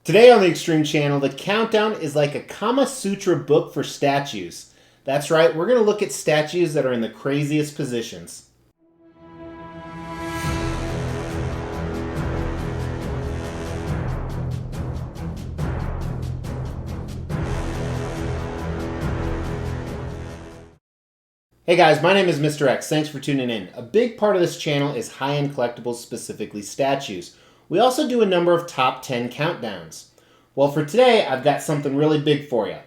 Today on the Extreme Channel, the countdown is like a Kama Sutra book for statues. That's right, we're going to look at statues that are in the craziest positions. Hey guys, my name is Mr. X. Thanks for tuning in. A big part of this channel is high-end collectibles, specifically statues. We also do a number of top 10 countdowns. Well, for today, I've got something really big for you.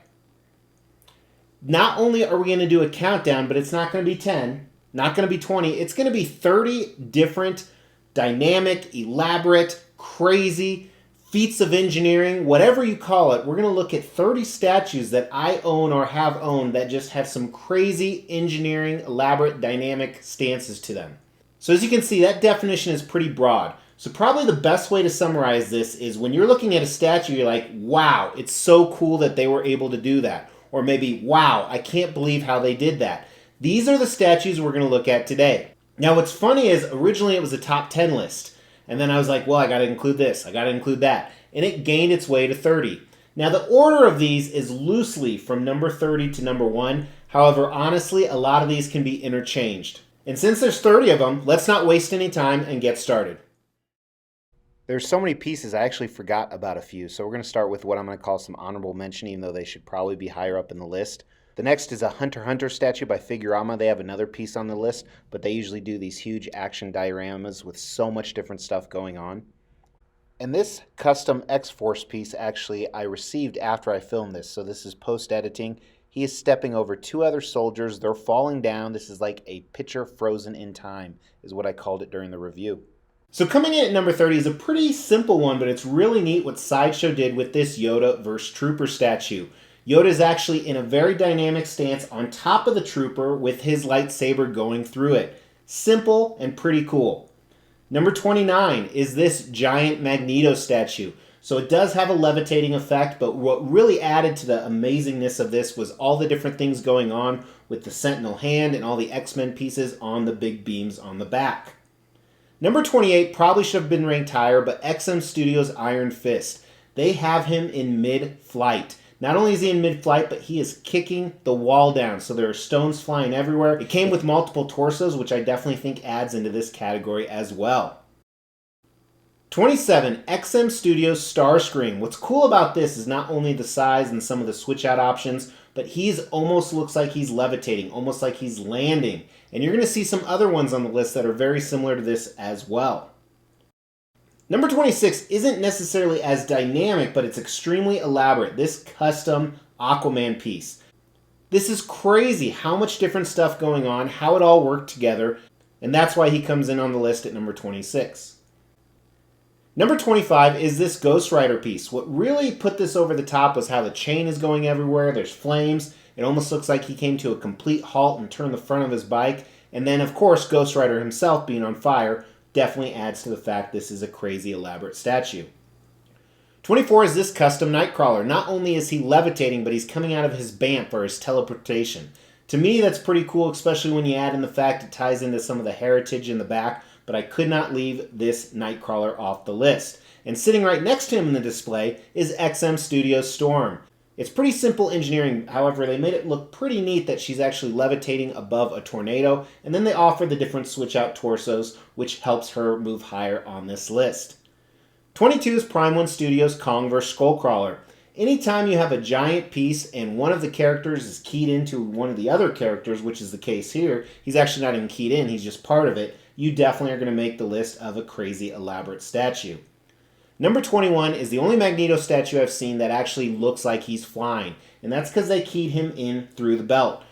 Not only are we going to do a countdown, but it's not going to be 10, not going to be 20, it's going to be 30 different, dynamic, elaborate, crazy feats of engineering, whatever you call it. We're going to look at 30 statues that I own or have owned that just have some crazy engineering, elaborate, dynamic stances to them. So as you can see, that definition is pretty broad. So probably the best way to summarize this is when you're looking at a statue, you're like, wow, it's so cool that they were able to do that. Or maybe, wow, I can't believe how they did that. These are the statues we're going to look at today. Now what's funny is originally it was a top 10 list. And then I was like, well, I got to include this, I got to include that. And it gained its way to 30. Now the order of these is loosely from number 30 to number 1. However, honestly, a lot of these can be interchanged. And since there's 30 of them, let's not waste any time and get started. There's so many pieces, I actually forgot about a few. So we're going to start with what I'm going to call some honorable mention, even though they should probably be higher up in the list. The next is a Hunter x Hunter statue by Figurama. They have another piece on the list, but they usually do these huge action dioramas with so much different stuff going on. And this custom X-Force piece, actually, I received after I filmed this, so this is post-editing. He is stepping over two other soldiers. They're falling down. This is like a picture frozen in time, is what I called it during the review. So coming in at number 30 is a pretty simple one, but it's really neat what Sideshow did with this Yoda vs. Trooper statue. Yoda is actually in a very dynamic stance on top of the Trooper with his lightsaber going through it. Simple and pretty cool. Number 29 is this giant Magneto statue. So it does have a levitating effect, but what really added to the amazingness of this was all the different things going on with the Sentinel hand and all the X-Men pieces on the big beams on the back. Number 28 probably should have been ranked higher, but XM Studios' Iron Fist. They have him in mid-flight. Not only is he in mid-flight, but he is kicking the wall down, so there are stones flying everywhere. It came with multiple torsos, which I definitely think adds into this category as well. 27, XM Studios Starscream. What's cool about this is not only the size and some of the switch-out options, but he's almost looks like he's levitating, almost like he's landing. And you're going to see some other ones on the list that are very similar to this as well. Number 26 isn't necessarily as dynamic, but it's extremely elaborate. This custom Aquaman piece. This is crazy how much different stuff going on, how it all worked together, and that's why he comes in on the list at number 26. Number 25 is this Ghost Rider piece. What really put this over the top was how the chain is going everywhere. There's flames. It almost looks like he came to a complete halt and turned the front of his bike. And then, of course, Ghost Rider himself being on fire definitely adds to the fact this is a crazy elaborate statue. 24 is this custom Nightcrawler. Not only is he levitating, but he's coming out of his BAMF or his teleportation. To me, that's pretty cool, especially when you add in the fact it ties into some of the heritage in the back, but I could not leave this Nightcrawler off the list. And sitting right next to him in the display is XM Studios Storm. It's pretty simple engineering, however, they made it look pretty neat that she's actually levitating above a tornado, and then they offer the different switch-out torsos, which helps her move higher on this list. 22 is Prime One Studios Kong vs. Skullcrawler. Anytime you have a giant piece and one of the characters is keyed into one of the other characters, which is the case here, he's actually not even keyed in, he's just part of it, you definitely are going to make the list of a crazy elaborate statue. Number 21 is the only Magneto statue I've seen that actually looks like he's flying, and that's because they keyed him in through the belt.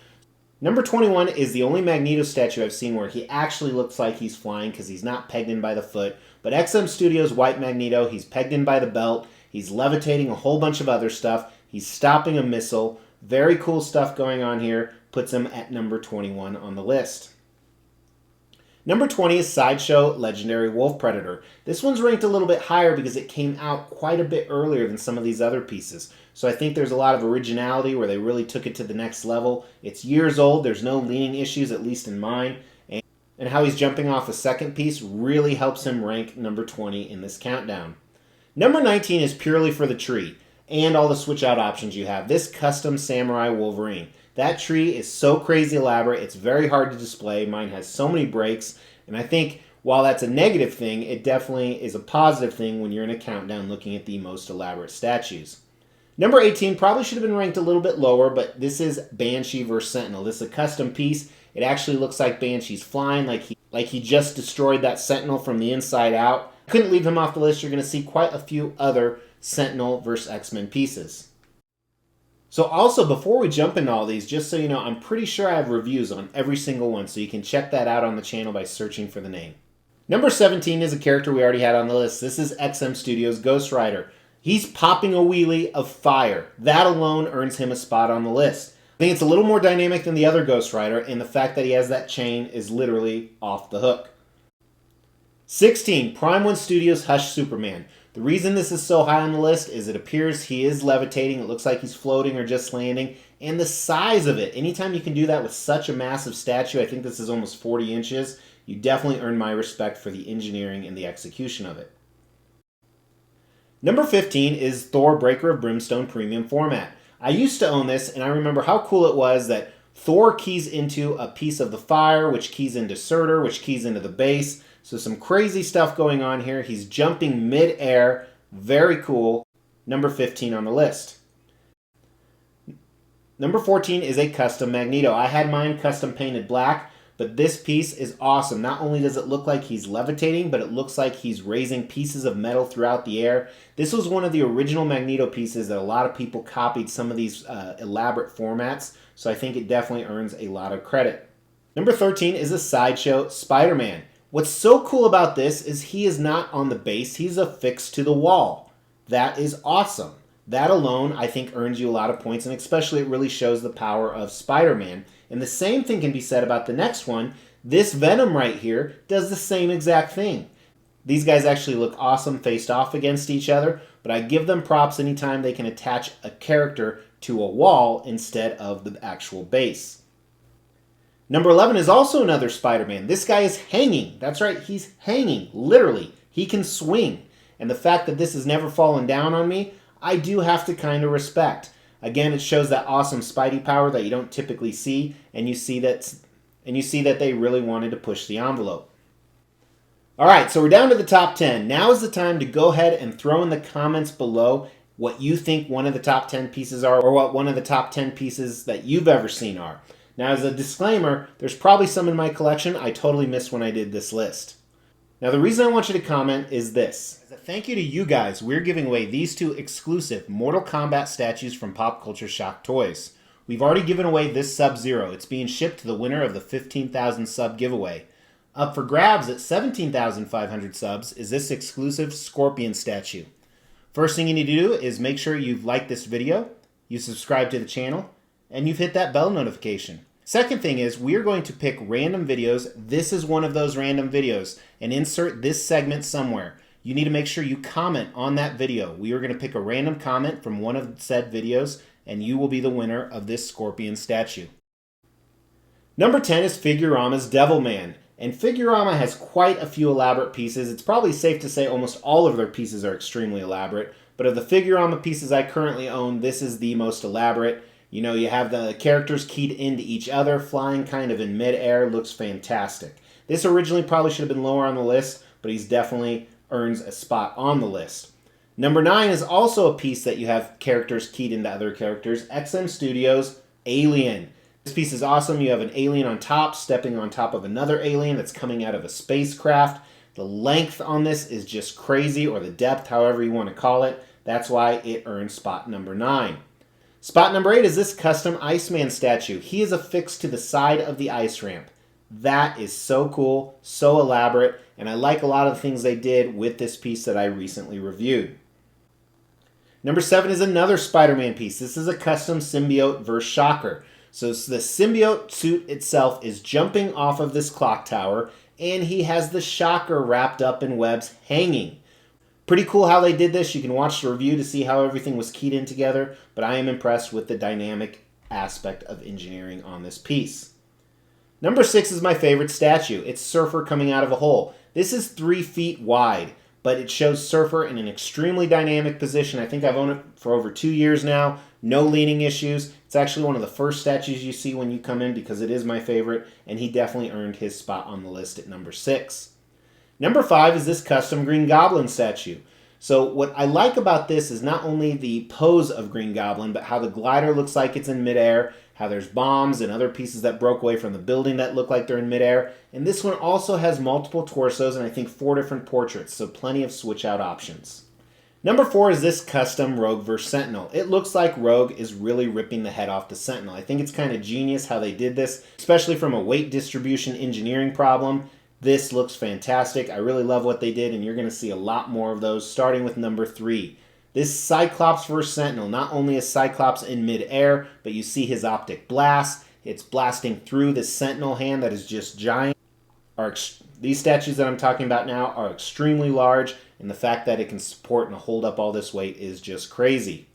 Number 21 is the only Magneto statue I've seen where he actually looks like he's flying because he's not pegged in by the foot, but XM Studios White Magneto, he's pegged in by the belt, he's levitating a whole bunch of other stuff, he's stopping a missile, very cool stuff going on here, puts him at number 21 on the list. Number 20 is Sideshow Legendary Wolf Predator. This one's ranked a little bit higher because it came out quite a bit earlier than some of these other pieces. So I think there's a lot of originality where they really took it to the next level. It's years old, there's no leaning issues, at least in mine. And how he's jumping off a second piece really helps him rank number 20 in this countdown. Number 19 is purely for the tree and all the switch out options you have. This custom Samurai Wolverine. That tree is so crazy elaborate, it's very hard to display. Mine has so many breaks, and I think while that's a negative thing, it definitely is a positive thing when you're in a countdown looking at the most elaborate statues. Number 18 probably should have been ranked a little bit lower, but this is Banshee vs. Sentinel. This is a custom piece. It actually looks like Banshee's flying, like he just destroyed that Sentinel from the inside out. Couldn't leave him off the list. You're going to see quite a few other Sentinel vs. X-Men pieces. So also, before we jump into all these, just so you know, I'm pretty sure I have reviews on every single one, so you can check that out on the channel by searching for the name. Number 17 is a character we already had on the list. This is XM Studios' Ghost Rider. He's popping a wheelie of fire. That alone earns him a spot on the list. I think it's a little more dynamic than the other Ghost Rider, and the fact that he has that chain is literally off the hook. 16, Prime 1 Studios' Hush Superman. The reason this is so high on the list is it appears he is levitating. It looks like he's floating or just landing. And the size of it, anytime you can do that with such a massive statue, I think this is almost 40 inches, you definitely earn my respect for the engineering and the execution of it. Number 15 is Thor Breaker of Brimstone Premium Format. I used to own this, and I remember how cool it was that Thor keys into a piece of the fire, which keys into Surtur, which keys into the base. So some crazy stuff going on here. He's jumping mid-air. Very cool. Number 15 on the list. Number 14 is a custom Magneto. I had mine custom painted black, but this piece is awesome. Not only does it look like he's levitating, but it looks like he's raising pieces of metal throughout the air. This was one of the original Magneto pieces that a lot of people copied some of these elaborate formats, so I think it definitely earns a lot of credit. Number 13 is a Sideshow Spider-Man. What's so cool about this is he is not on the base, he's affixed to the wall. That is awesome. That alone, I think, earns you a lot of points, and especially it really shows the power of Spider-Man. And the same thing can be said about the next one. This Venom right here does the same exact thing. These guys actually look awesome faced off against each other, but I give them props anytime they can attach a character to a wall instead of the actual base. Number 11 is also another Spider-Man. This guy is hanging. That's right, he's hanging, literally. He can swing. And the fact that this has never fallen down on me, I do have to kind of respect. Again, it shows that awesome Spidey power that you don't typically see, and you see that they really wanted to push the envelope. All right, so we're down to the top 10. Now is the time to go ahead and throw in the comments below what you think one of the top 10 pieces are, or what one of the top 10 pieces that you've ever seen are. Now, as a disclaimer, there's probably some in my collection I totally missed when I did this list. Now, the reason I want you to comment is this. As a thank you to you guys, we're giving away these two exclusive Mortal Kombat statues from Pop Culture Shock Toys. We've already given away this Sub-Zero. It's being shipped to the winner of the 15,000 sub giveaway. Up for grabs at 17,500 subs is this exclusive Scorpion statue. First thing you need to do is make sure you've liked this video, you subscribe to the channel, and you've hit that bell notification. Second thing is, we're going to pick random videos. This is one of those random videos, and insert this segment somewhere. You need to make sure you comment on that video. We are going to pick a random comment from one of said videos, and you will be the winner of this Scorpion statue. Number 10 is Figurama's Devilman. And Figurama has quite a few elaborate pieces. It's probably safe to say almost all of their pieces are extremely elaborate. But of the Figurama pieces I currently own, this is the most elaborate. You know, you have the characters keyed into each other, flying kind of in mid-air, looks fantastic. This originally probably should have been lower on the list, but he's definitely earns a spot on the list. Number 9 is also a piece that you have characters keyed into other characters, XM Studios' Alien. This piece is awesome. You have an alien on top, stepping on top of another alien that's coming out of a spacecraft. The length on this is just crazy, or the depth, however you want to call it. That's why it earns spot number 9. Spot number 8 is this custom Iceman statue. He is affixed to the side of the ice ramp. That is so cool, so elaborate, and I like a lot of the things they did with this piece that I recently reviewed. Number 7 is another Spider-Man piece. This is a custom symbiote vs. Shocker. So the symbiote suit itself is jumping off of this clock tower, and he has the Shocker wrapped up in webs hanging. Pretty cool how they did this. You can watch the review to see how everything was keyed in together, but I am impressed with the dynamic aspect of engineering on this piece. Number 6 is my favorite statue. It's Surfer coming out of a hole. This is 3 feet wide, but it shows Surfer in an extremely dynamic position. I think I've owned it for over 2 years now. No leaning issues. It's actually one of the first statues you see when you come in because it is my favorite, and he definitely earned his spot on the list at number 6. Number 5 is this custom Green Goblin statue. So what I like about this is not only the pose of Green Goblin, but how the glider looks like it's in midair, how there's bombs and other pieces that broke away from the building that look like they're in midair. And this one also has multiple torsos and I think 4 different portraits, so plenty of switch out options. Number 4 is this custom Rogue vs. Sentinel. It looks like Rogue is really ripping the head off the Sentinel. I think it's kind of genius how they did this, especially from a weight distribution engineering problem. This looks fantastic. I really love what they did, and you're going to see a lot more of those, starting with number 3. This Cyclops vs. Sentinel, not only is Cyclops in midair, but you see his optic blast. It's blasting through the Sentinel hand that is just giant. These statues that I'm talking about now are extremely large, and the fact that it can support and hold up all this weight is just crazy.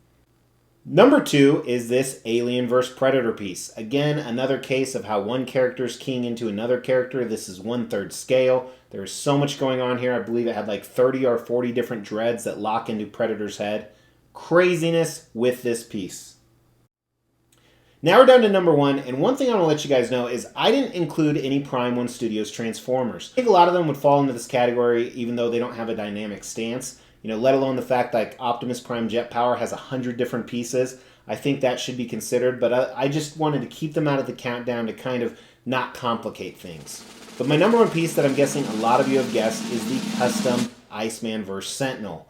Number 2 is this Alien vs. Predator piece. Again, another case of how one character is keying into another character. This is 1/3 scale. There's so much going on here. I believe it had like 30 or 40 different dreads that lock into Predator's head. Craziness with this piece. Now we're down to number 1, and one thing I want to let you guys know is I didn't include any Prime 1 Studios Transformers. I think a lot of them would fall into this category even though they don't have a dynamic stance. Let alone the fact that Optimus Prime Jet Power has 100 different pieces. I think that should be considered, but I just wanted to keep them out of the countdown to kind of not complicate things. But my number 1 piece that I'm guessing a lot of you have guessed is the custom Iceman vs. Sentinel.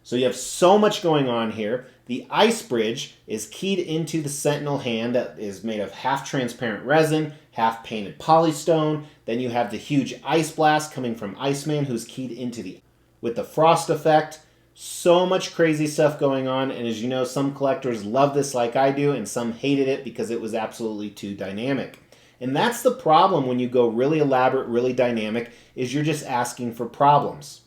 So you have so much going on here. The Ice Bridge is keyed into the Sentinel hand that is made of half transparent resin, half painted polystone. Then you have the huge Ice Blast coming from Iceman, who's keyed into with the frost effect. So much crazy stuff going on, and as you know, some collectors love this like I do, and some hated it because it was absolutely too dynamic. And that's the problem when you go really elaborate, really dynamic, is you're just asking for problems.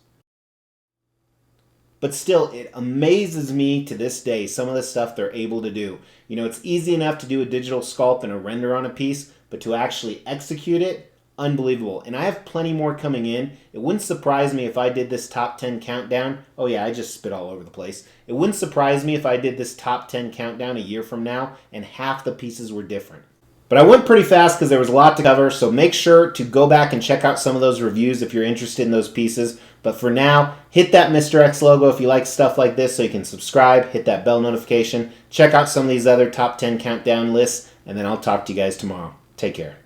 But still, it amazes me to this day, some of the stuff they're able to do. It's easy enough to do a digital sculpt and a render on a piece, but to actually execute it, unbelievable. And I have plenty more coming in. It wouldn't surprise me if I did this top 10 countdown. Oh yeah, I just spit all over the place. It wouldn't surprise me if I did this top 10 countdown a year from now and half the pieces were different. But I went pretty fast because there was a lot to cover, so make sure to go back and check out some of those reviews if you're interested in those pieces. But for now, hit that Mr. X logo if you like stuff like this so you can subscribe, hit that bell notification, check out some of these other top 10 countdown lists, and then I'll talk to you guys tomorrow. Take care.